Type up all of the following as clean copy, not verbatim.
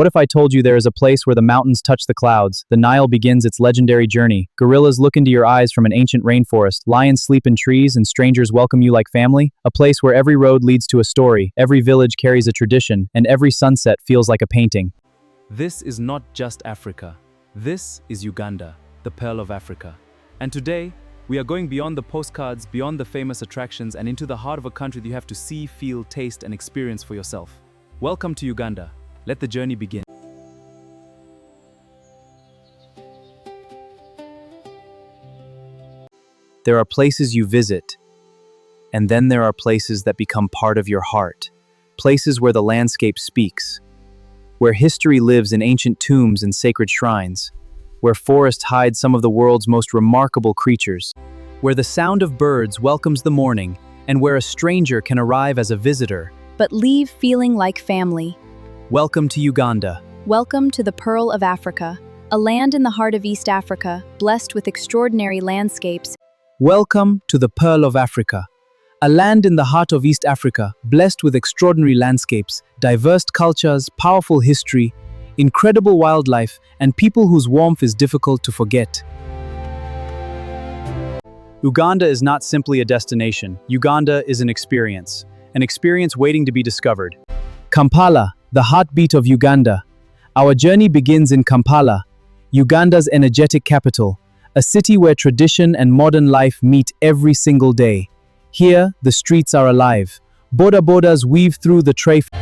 What if I told you there is a place where the mountains touch the clouds, the Nile begins its legendary journey, gorillas look into your eyes from an ancient rainforest, lions sleep in trees, and strangers welcome you like family? A place where every road leads to a story, every village carries a tradition, and every sunset feels like a painting. This is not just Africa. This is Uganda, the Pearl of Africa. And today, we are going beyond the postcards, beyond the famous attractions, and into the heart of a country that you have to see, feel, taste, and experience for yourself. Welcome to Uganda. Let the journey begin. There are places you visit, and then there are places that become part of your heart. Places where the landscape speaks, where history lives in ancient tombs and sacred shrines, where forests hide some of the world's most remarkable creatures, where the sound of birds welcomes the morning, and where a stranger can arrive as a visitor, but leave feeling like family. Welcome to Uganda. Welcome to the Pearl of Africa, a land in the heart of East Africa, blessed with extraordinary landscapes. Welcome to the Pearl of Africa, a land in the heart of East Africa, blessed with extraordinary landscapes, diverse cultures, powerful history, incredible wildlife, and people whose warmth is difficult to forget. Uganda is not simply a destination. Uganda is an experience waiting to be discovered. Kampala, the heartbeat of Uganda. Our journey begins in Kampala, Uganda's energetic capital, a city where tradition and modern life meet every single day. Here, the streets are alive. Boda bodas weave through the traffic.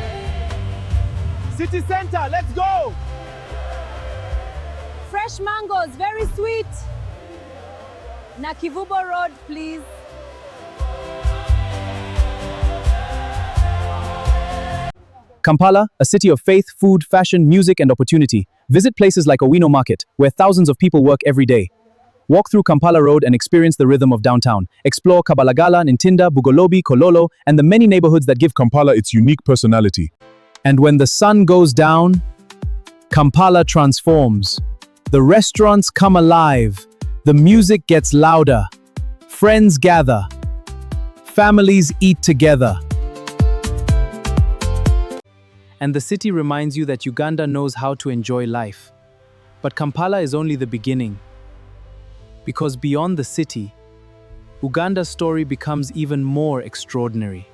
City center, let's go! Fresh mangoes, very sweet. Nakivubo Road, please. Kampala, a city of faith, food, fashion, music, and opportunity. Visit places like Owino Market, where thousands of people work every day. Walk through Kampala Road and experience the rhythm of downtown. Explore Kabalagala, Ntinda, Bugolobi, Kololo, and the many neighborhoods that give Kampala its unique personality. And when the sun goes down, Kampala transforms. The restaurants come alive. The music gets louder. Friends gather. Families eat together. And the city reminds you that Uganda knows how to enjoy life. But Kampala is only the beginning. Because beyond the city, Uganda's story becomes even more extraordinary.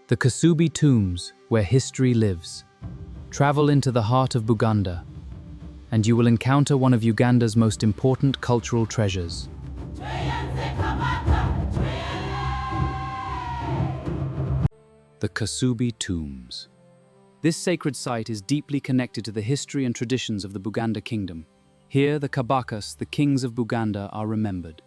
The Kasubi tombs, where history lives. Travel into the heart of Buganda, and you will encounter one of Uganda's most important cultural treasures. The Kasubi tombs. This sacred site is deeply connected to the history and traditions of the Buganda kingdom. Here, the Kabakas, the kings of Buganda, are remembered.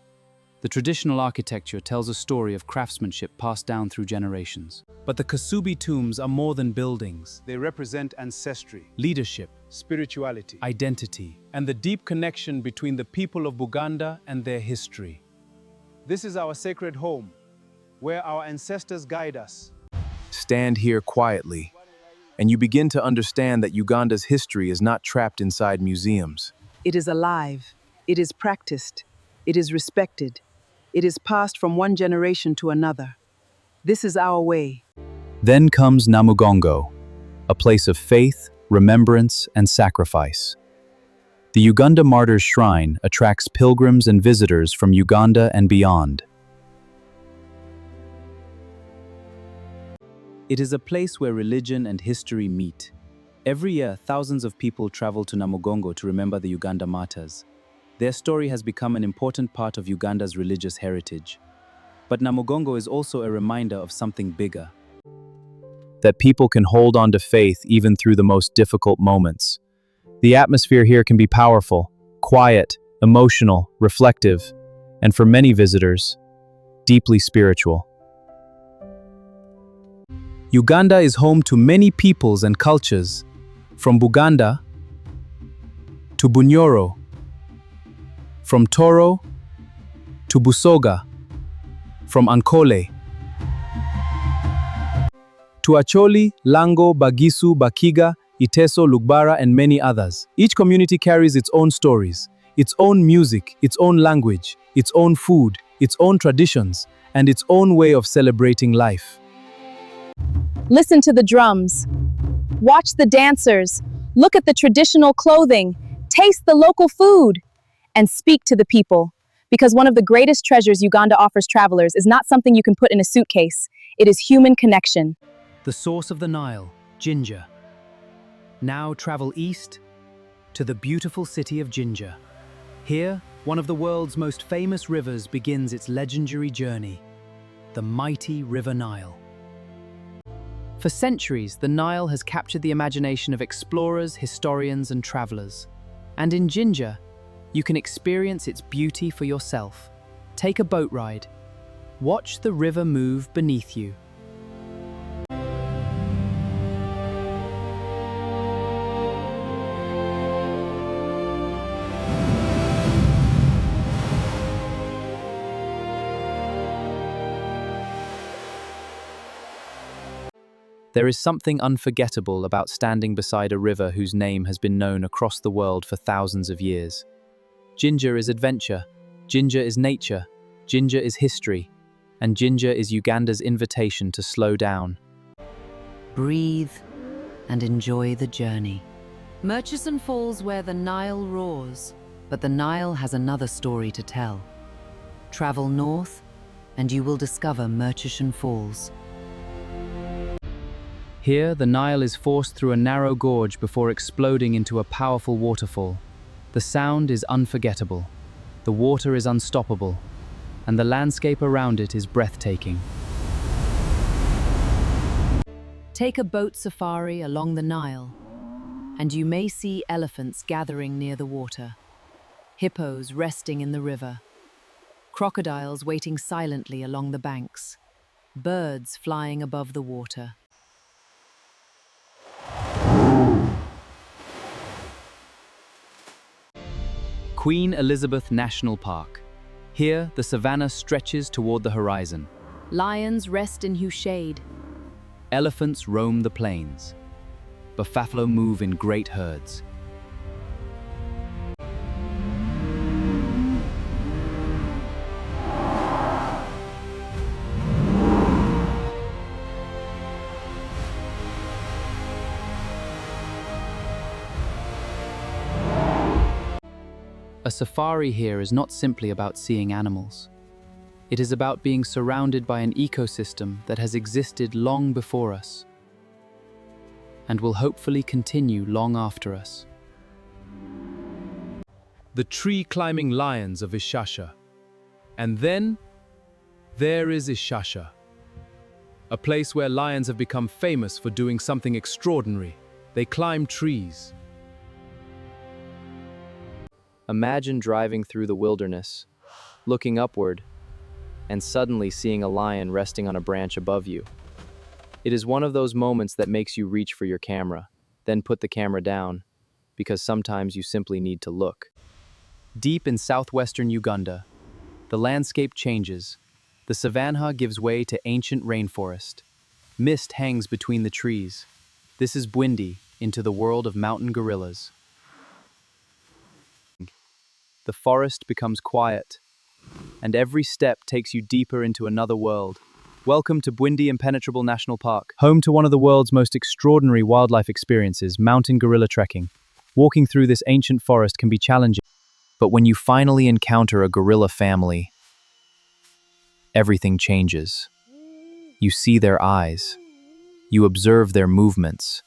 The traditional architecture tells a story of craftsmanship passed down through generations. But the Kasubi tombs are more than buildings. They represent ancestry, Leadership, spirituality, identity, and the deep connection between the people of Buganda and their history. This is our sacred home, where our ancestors guide us. Stand here quietly, and you begin to understand that Uganda's history is not trapped inside museums. It is alive, it is practiced, it is respected, it is passed from one generation to another. This is our way. Then comes Namugongo, a place of faith, remembrance, and sacrifice. The Uganda Martyrs Shrine attracts pilgrims and visitors from Uganda and beyond. It is a place where religion and history meet. Every year, thousands of people travel to Namugongo to remember the Uganda Martyrs. Their story has become an important part of Uganda's religious heritage. But Namugongo is also a reminder of something bigger. That people can hold on to faith even through the most difficult moments. The atmosphere here can be powerful, quiet, emotional, reflective, and for many visitors, deeply spiritual. Uganda is home to many peoples and cultures, from Buganda to Bunyoro, from Toro to Busoga, from Ankole to Acholi, Lango, Bagisu, Bakiga, Iteso, Lugbara, and many others. Each community carries its own stories, its own music, its own language, its own food, its own traditions, and its own way of celebrating life. Listen to the drums. Watch the dancers. Look at the traditional clothing. Taste the local food. And speak to the people. Because one of the greatest treasures Uganda offers travelers is not something you can put in a suitcase. It is human connection. The source of the Nile, Jinja. Now travel east to the beautiful city of Jinja. Here, one of the world's most famous rivers begins its legendary journey, the mighty River Nile. For centuries, the Nile has captured the imagination of explorers, historians, and travelers. And in Jinja, you can experience its beauty for yourself. Take a boat ride. Watch the river move beneath you. There is something unforgettable about standing beside a river whose name has been known across the world for thousands of years. Jinja is adventure, Jinja is nature, Jinja is history, and Jinja is Uganda's invitation to slow down. Breathe and enjoy the journey. Murchison Falls where the Nile roars, but the Nile has another story to tell. Travel north and you will discover Murchison Falls. Here, the Nile is forced through a narrow gorge before exploding into a powerful waterfall. The sound is unforgettable, the water is unstoppable, and the landscape around it is breathtaking. Take a boat safari along the Nile, and you may see elephants gathering near the water, hippos resting in the river, crocodiles waiting silently along the banks, birds flying above the water. Queen Elizabeth National Park. Here, the savanna stretches toward the horizon. Lions rest in shade. Elephants roam the plains. Buffalo move in great herds. A safari here is not simply about seeing animals. It is about being surrounded by an ecosystem that has existed long before us and will hopefully continue long after us. The tree-climbing lions of Ishasha. And then, there is Ishasha, a place where lions have become famous for doing something extraordinary. They climb trees. Imagine driving through the wilderness, looking upward, and suddenly seeing a lion resting on a branch above you. It is one of those moments that makes you reach for your camera, then put the camera down, because sometimes you simply need to look. Deep in southwestern Uganda, the landscape changes. The savanna gives way to ancient rainforest. Mist hangs between the trees. This is Bwindi, into the world of mountain gorillas. The forest becomes quiet, and every step takes you deeper into another world. Welcome to Bwindi Impenetrable National Park, home to one of the world's most extraordinary wildlife experiences, mountain gorilla trekking. Walking through this ancient forest can be challenging, but when you finally encounter a gorilla family, everything changes. You see their eyes. You observe their movements.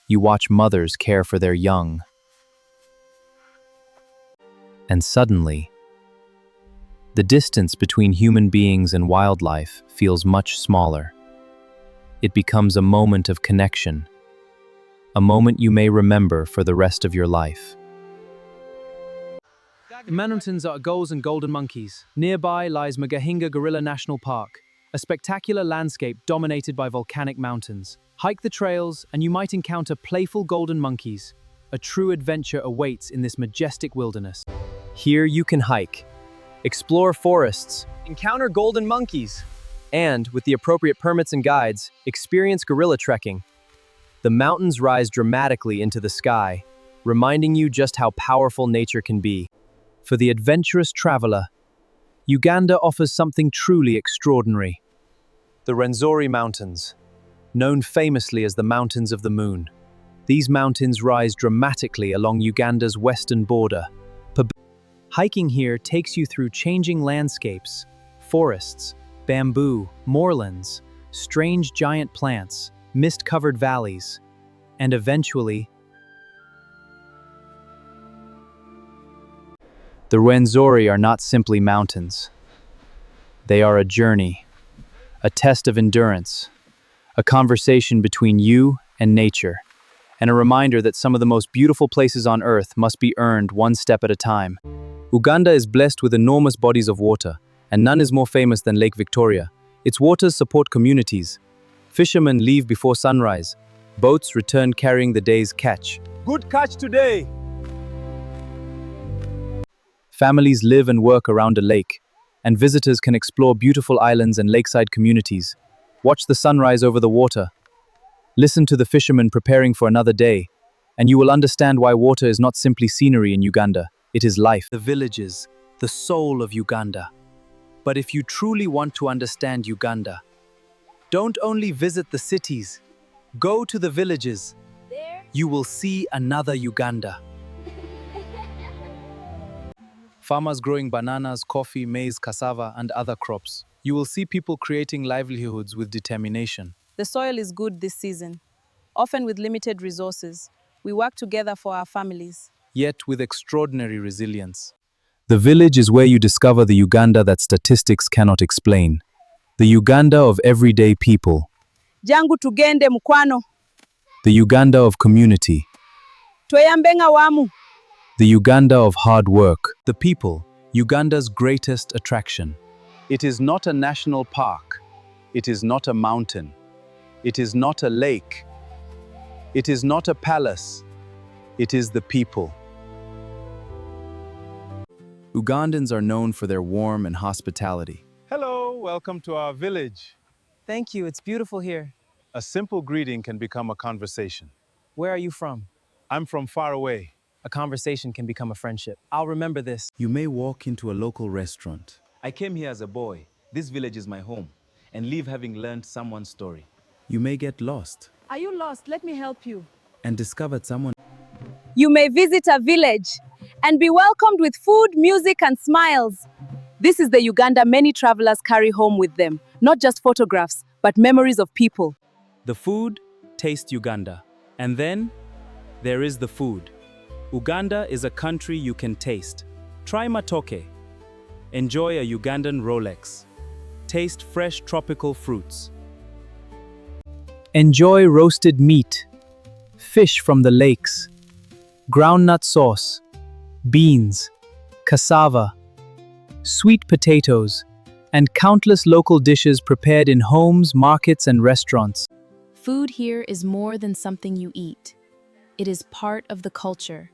You watch mothers care for their young. And suddenly, the distance between human beings and wildlife feels much smaller. It becomes a moment of connection, a moment you may remember for the rest of your life. The mountains are gulls and golden monkeys. Nearby lies Mgahinga Gorilla National Park, a spectacular landscape dominated by volcanic mountains. Hike the trails and you might encounter playful golden monkeys. A true adventure awaits in this majestic wilderness. Here you can hike, explore forests, encounter golden monkeys, and, with the appropriate permits and guides, experience gorilla trekking. The mountains rise dramatically into the sky, reminding you just how powerful nature can be. For the adventurous traveler, Uganda offers something truly extraordinary. The Rwenzori Mountains. known famously as the Mountains of the Moon. These mountains rise dramatically along Uganda's western border. Hiking here takes you through changing landscapes, forests, bamboo, moorlands, strange giant plants, mist-covered valleys, and eventually, the Rwenzori are not simply mountains. They are a journey, a test of endurance, a conversation between you and nature, and a reminder that some of the most beautiful places on Earth must be earned one step at a time. Uganda is blessed with enormous bodies of water, and none is more famous than Lake Victoria. Its waters support communities. Fishermen leave before sunrise. Boats return carrying the day's catch. Good catch today! Families live and work around a lake, and visitors can explore beautiful islands and lakeside communities. Watch the sunrise over the water. Listen to the fishermen preparing for another day, and you will understand why water is not simply scenery in Uganda. It is life. The villages, the soul of Uganda. But if you truly want to understand Uganda, don't only visit the cities, go to the villages. You will see another Uganda. Farmers growing bananas, coffee, maize, cassava, and other crops. You will see people creating livelihoods with determination. The soil is good this season, often with limited resources. We work together for our families. Yet with extraordinary resilience. The village is where you discover the Uganda that statistics cannot explain. The Uganda of everyday people. Jangu tugende mukwano. The Uganda of community. Tweyambenga wamu. The Uganda of hard work. The people, Uganda's greatest attraction. It is not a national park. It is not a mountain. It is not a lake. It is not a palace. It is the people. Ugandans are known for their warmth and hospitality. Hello, welcome to our village. Thank you, it's beautiful here. A simple greeting can become a conversation. Where are you from? I'm from far away. A conversation can become a friendship. I'll remember this. You may walk into a local restaurant. I came here as a boy. This village is my home, and leave having learned someone's story. You may get lost Are you lost? Let me help you. and discover someone. You may visit a village and be welcomed with food, music, and smiles. This is the Uganda many travelers carry home with them. Not just photographs, but memories of people. The food, taste Uganda. And then, there is the food. Uganda is a country you can taste. Try matoke. Enjoy a Ugandan Rolex. Taste fresh tropical fruits. Enjoy roasted meat, fish from the lakes, groundnut sauce, beans, cassava, sweet potatoes, and countless local dishes prepared in homes, markets, and restaurants. Food here is more than something you eat. It is part of the culture.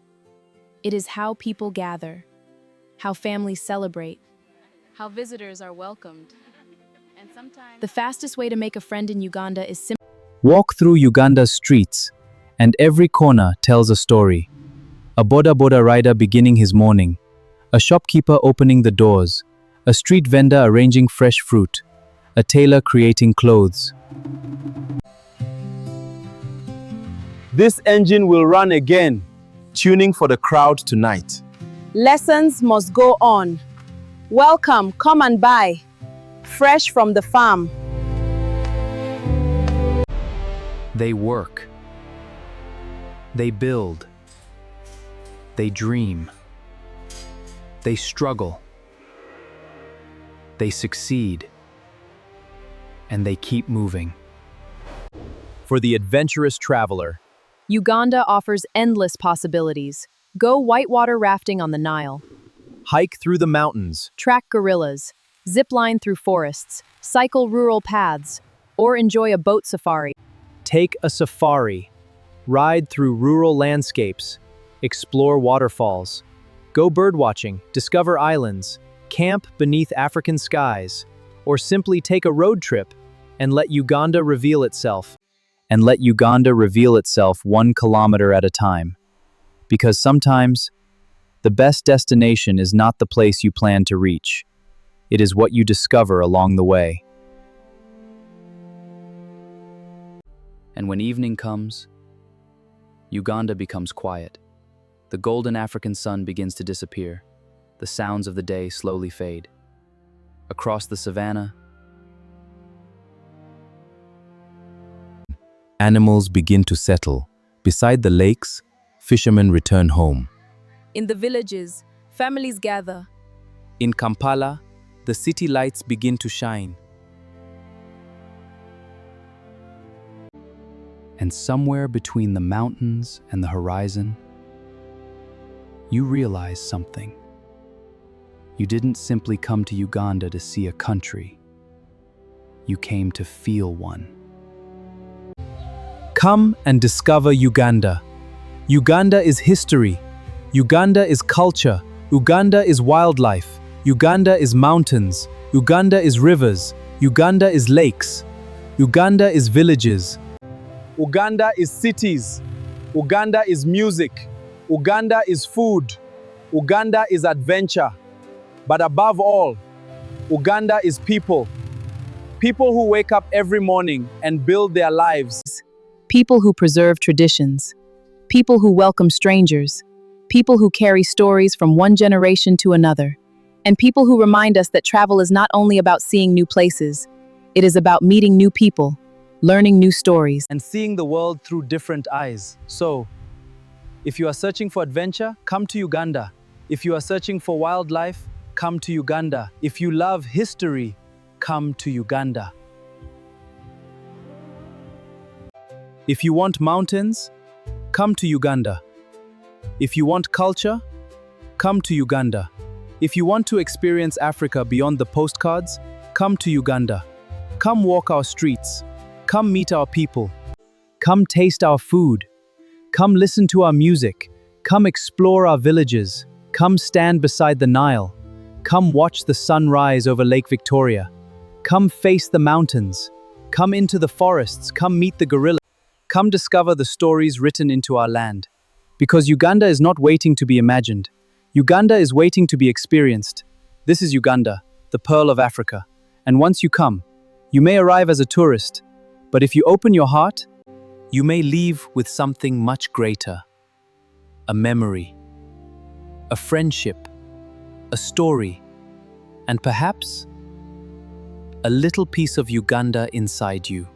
It is how people gather, how families celebrate, how visitors are welcomed. And sometimes the fastest way to make a friend in Uganda is simply Walk through Uganda's streets, and every corner tells a story. A boda boda rider beginning his morning, a shopkeeper opening the doors, a street vendor arranging fresh fruit, a tailor creating clothes. This engine will run again, tuning for the crowd tonight. Lessons must go on. Welcome, come and buy. Fresh from the farm. They work. They build. They dream. They struggle. They succeed. And they keep moving. For the adventurous traveler, Uganda offers endless possibilities. Go whitewater rafting on the Nile, hike through the mountains, track gorillas, zip line through forests, cycle rural paths, or enjoy a boat safari. take a safari, ride through rural landscapes, explore waterfalls, go birdwatching, discover islands, camp beneath African skies, or simply take a road trip and let Uganda reveal itself. And let Uganda reveal itself 1 kilometer at a time. Because sometimes, the best destination is not the place you plan to reach. It is what you discover along the way. And when evening comes, Uganda becomes quiet. The golden African sun begins to disappear. The sounds of the day slowly fade. Across the savannah, Animals begin to settle. Beside the lakes, fishermen return home. In the villages, families gather. In Kampala, the city lights begin to shine. And somewhere between the mountains and the horizon, you realize something. You didn't simply come to Uganda to see a country. You came to feel one. Come and discover Uganda. Uganda is history. Uganda is culture. Uganda is wildlife. Uganda is mountains. Uganda is rivers. Uganda is lakes. Uganda is villages. Uganda is cities. Uganda is music. Uganda is food. Uganda is adventure. But above all, Uganda is people. People who wake up every morning and build their lives. People who preserve traditions. People who welcome strangers. People who carry stories from one generation to another. And people who remind us that travel is not only about seeing new places, it is about meeting new people, learning new stories, And seeing the world through different eyes. So, if you are searching for adventure, come to Uganda. If you are searching for wildlife, come to Uganda. If you love history, come to Uganda. If you want mountains, come to Uganda. If you want culture, come to Uganda. If you want to experience Africa beyond the postcards, come to Uganda. Come walk our streets. Come meet our people. Come taste our food. Come listen to our music. Come explore our villages. Come stand beside the Nile. Come watch the sun rise over Lake Victoria. Come face the mountains. Come into the forests. Come meet the gorillas. Come discover the stories written into our land. Because Uganda is not waiting to be imagined. Uganda is waiting to be experienced. This is Uganda, the pearl of Africa. And once you come, you may arrive as a tourist, but if you open your heart, you may leave with something much greater. A memory, a friendship, a story, and perhaps a little piece of Uganda inside you.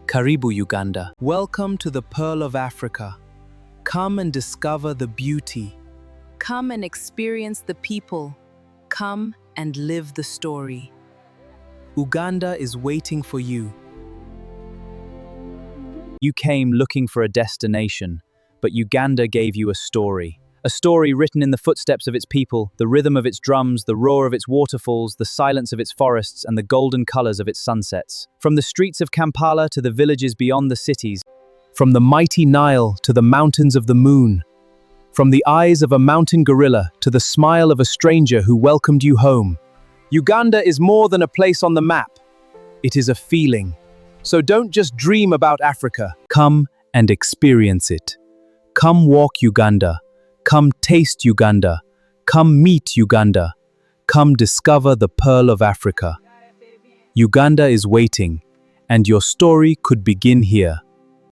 Karibu Uganda. Welcome to the Pearl of Africa. Come and discover the beauty. Come and experience the people. Come and live the story. Uganda is waiting for you. you came looking for a destination, but Uganda gave you a story. A story written in the footsteps of its people, the rhythm of its drums, the roar of its waterfalls, the silence of its forests, and the golden colors of its sunsets. From the streets of Kampala to the villages beyond the cities, from the mighty Nile to the mountains of the moon, from the eyes of a mountain gorilla to the smile of a stranger who welcomed you home. Uganda is more than a place on the map. It is a feeling. So don't just dream about Africa. Come and experience it. Come walk Uganda. Come taste Uganda. Come meet Uganda. Come discover the pearl of Africa. Uganda is waiting, and your story could begin here.